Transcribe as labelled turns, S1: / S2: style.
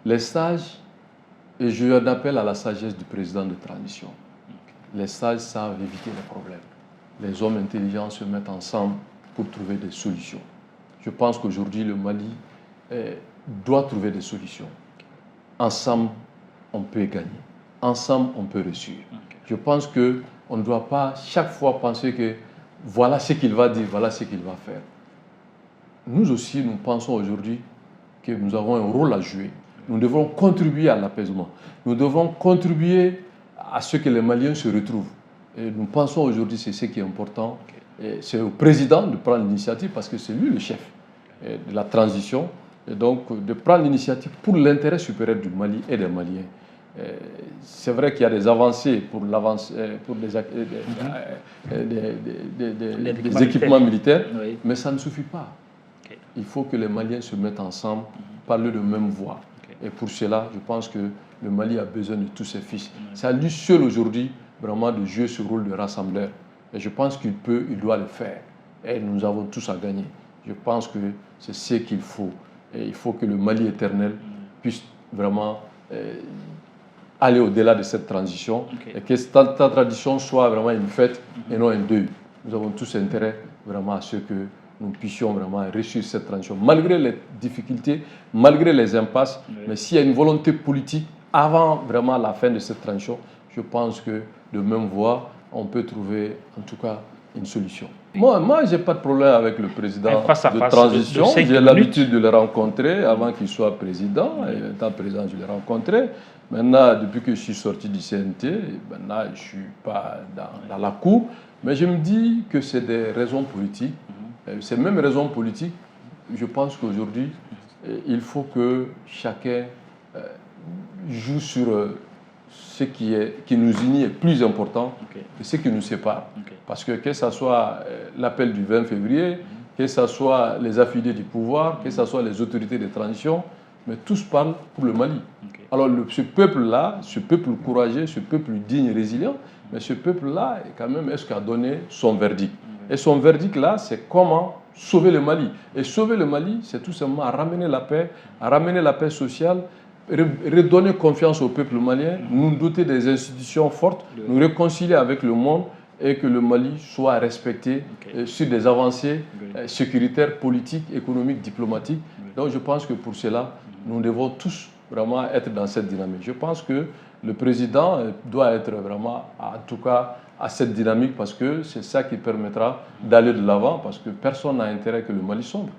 S1: Les sages, et je en appelle à la sagesse du président de transition. Les sages savent éviter les problèmes. Les hommes intelligents se mettent ensemble pour trouver des solutions. Je pense qu'aujourd'hui, le Mali doit trouver des solutions. Ensemble, on peut gagner. Ensemble, on peut réussir. Je pense qu'on ne doit pas chaque fois penser que voilà ce qu'il va dire, voilà ce qu'il va faire. Nous aussi, nous pensons aujourd'hui que nous avons un rôle à jouer. Nous devons contribuer à l'apaisement. Nous devons contribuer à ce que les Maliens se retrouvent. Et nous pensons aujourd'hui, c'est ce qui est important. C'est au président de prendre l'initiative parce que c'est lui le chef de la transition. Et donc, de prendre l'initiative pour l'intérêt supérieur du Mali et des Maliens. C'est vrai qu'il y a des avancées pour des équipements militaires, oui. Mais ça ne suffit pas. Okay. Il faut que les Maliens se mettent ensemble, parler de même voix. Okay. Et pour cela, je pense que le Mali a besoin de tous ses fils. C'est à lui seul aujourd'hui vraiment de jouer ce rôle de rassembleur. Et je pense qu'il peut, il doit le faire. Et nous avons tous à gagner. Je pense que c'est ce qu'il faut. Et il faut que le Mali éternel puisse vraiment aller au-delà de cette transition, okay. Et que cette transition soit vraiment une fête et non un deuil. Nous avons tous intérêt vraiment à ce que nous puissions vraiment réussir cette transition, malgré les difficultés, malgré les impasses, oui. Mais s'il y a une volonté politique avant vraiment la fin de cette transition, je pense que de même voie, on peut trouver en tout cas une solution. Moi je n'ai pas de problème avec le président de transition. J'ai l'habitude de le rencontrer avant qu'il soit président. Et étant président, je l'ai rencontré. Maintenant, depuis que je suis sorti du CNT, maintenant, je ne suis pas dans la cour. Mais je me dis que c'est des raisons politiques. Ces mêmes raisons politiques, je pense qu'aujourd'hui, il faut que chacun joue sur ce qui nous unit est plus important que ce qui nous sépare. Parce que ce soit l'appel du 20 février, que ce soit les affiliés du pouvoir, que ce soit les autorités de transition, mais tous parlent pour le Mali. Alors ce peuple-là, ce peuple courageux, ce peuple digne et résilient, mais ce peuple-là, quand même, est-ce qu'il a donné son verdict? Et son verdict-là, c'est comment sauver le Mali. Et sauver le Mali, c'est tout simplement ramener la paix sociale, redonner confiance au peuple malien, nous doter des institutions fortes, nous réconcilier avec le monde et que le Mali soit respecté sur des avancées sécuritaires, politiques, économiques, diplomatiques. Donc je pense que pour cela, nous devons tous vraiment être dans cette dynamique. Je pense que le président doit être vraiment, en tout cas, à cette dynamique parce que c'est ça qui permettra d'aller de l'avant parce que personne n'a intérêt que le Mali sombre.